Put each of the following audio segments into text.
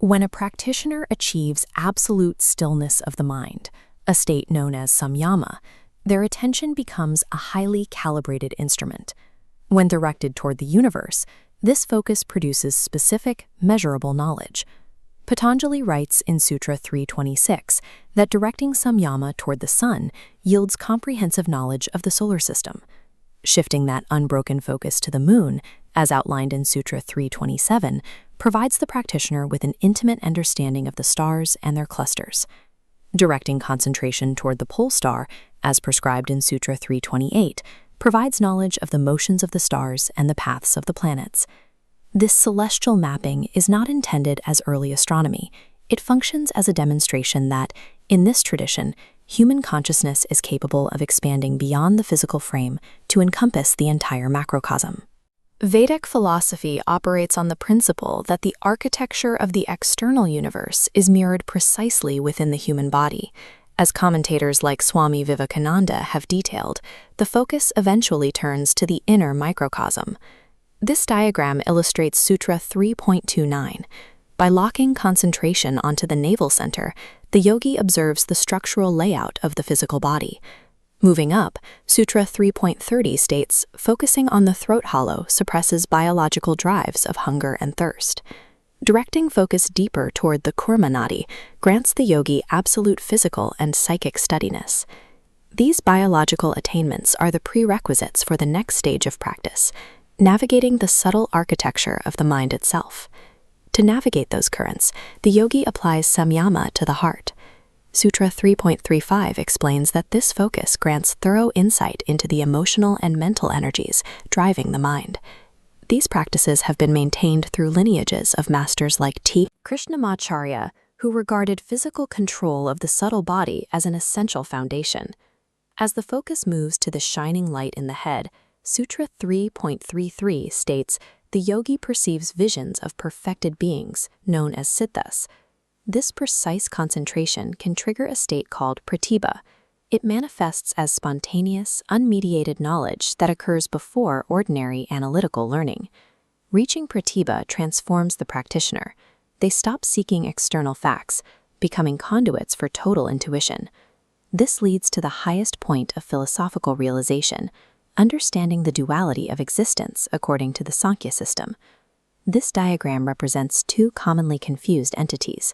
When a practitioner achieves absolute stillness of the mind, a state known as Samyama, their attention becomes a highly calibrated instrument. When directed toward the universe, this focus produces specific, measurable knowledge. Patanjali writes in Sutra 326 that directing Samyama toward the sun yields comprehensive knowledge of the solar system. Shifting that unbroken focus to the moon, as outlined in Sutra 327, provides the practitioner with an intimate understanding of the stars and their clusters. Directing concentration toward the pole star, as prescribed in Sutra 328, provides knowledge of the motions of the stars and the paths of the planets. This celestial mapping is not intended as early astronomy. It functions as a demonstration that, in this tradition, human consciousness is capable of expanding beyond the physical frame to encompass the entire macrocosm. Vedic philosophy operates on the principle that the architecture of the external universe is mirrored precisely within the human body. As commentators like Swami Vivekananda have detailed, the focus eventually turns to the inner microcosm. This diagram illustrates Sutra 3.29. By locking concentration onto the navel center, the yogi observes the structural layout of the physical body. Moving up, Sutra 3.30 states, focusing on the throat hollow suppresses biological drives of hunger and thirst. Directing focus deeper toward the Kurma Nadi grants the yogi absolute physical and psychic steadiness. These biological attainments are the prerequisites for the next stage of practice, navigating the subtle architecture of the mind itself. To navigate those currents, the yogi applies Samyama to the heart. Sutra 3.35 explains that this focus grants thorough insight into the emotional and mental energies driving the mind. These practices have been maintained through lineages of masters like T. Krishnamacharya, who regarded physical control of the subtle body as an essential foundation. As the focus moves to the shining light in the head, Sutra 3.33 states, the yogi perceives visions of perfected beings, known as siddhas. This precise concentration can trigger a state called Pratibha. It manifests as spontaneous, unmediated knowledge that occurs before ordinary analytical learning. Reaching Pratibha transforms the practitioner. They stop seeking external facts, becoming conduits for total intuition. This leads to the highest point of philosophical realization, understanding the duality of existence according to the Sankhya system. This diagram represents two commonly confused entities.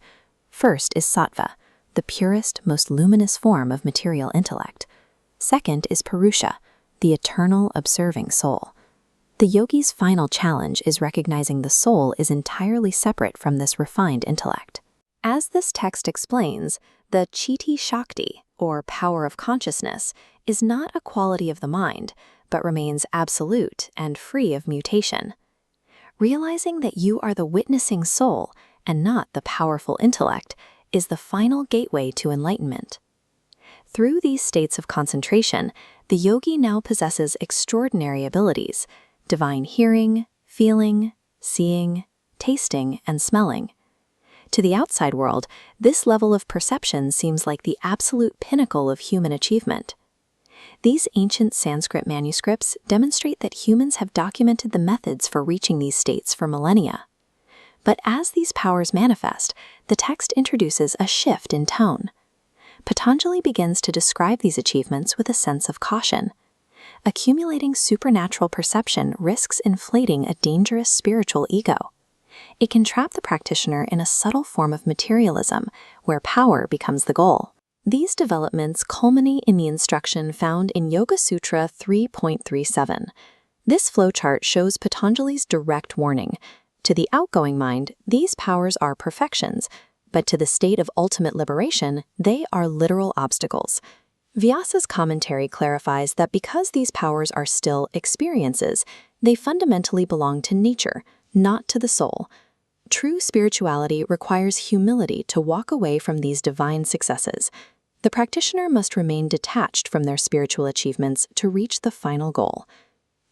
First is sattva, the purest, most luminous form of material intellect. Second is purusha, the eternal, observing soul. The yogi's final challenge is recognizing the soul is entirely separate from this refined intellect. As this text explains, the chitti shakti, or power of consciousness, is not a quality of the mind, but remains absolute and free of mutation. Realizing that you are the witnessing soul and not the powerful intellect is the final gateway to enlightenment. Through these states of concentration, the yogi now possesses extraordinary abilities: divine hearing, feeling, seeing, tasting, and smelling. To the outside world, this level of perception seems like the absolute pinnacle of human achievement. These ancient Sanskrit manuscripts demonstrate that humans have documented the methods for reaching these states for millennia. But as these powers manifest, the text introduces a shift in tone. Patanjali begins to describe these achievements with a sense of caution. Accumulating supernatural perception risks inflating a dangerous spiritual ego. It can trap the practitioner in a subtle form of materialism, where power becomes the goal. These developments culminate in the instruction found in Yoga Sutra 3.37. This flowchart shows Patanjali's direct warning. To the outgoing mind, these powers are perfections, but to the state of ultimate liberation, they are literal obstacles. Vyasa's commentary clarifies that because these powers are still experiences, they fundamentally belong to nature, not to the soul. True spirituality requires humility to walk away from these divine successes. The practitioner must remain detached from their spiritual achievements to reach the final goal.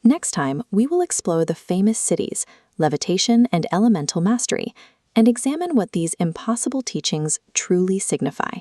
Next time, we will explore the famous cities, levitation, and elemental mastery, and examine what these impossible teachings truly signify.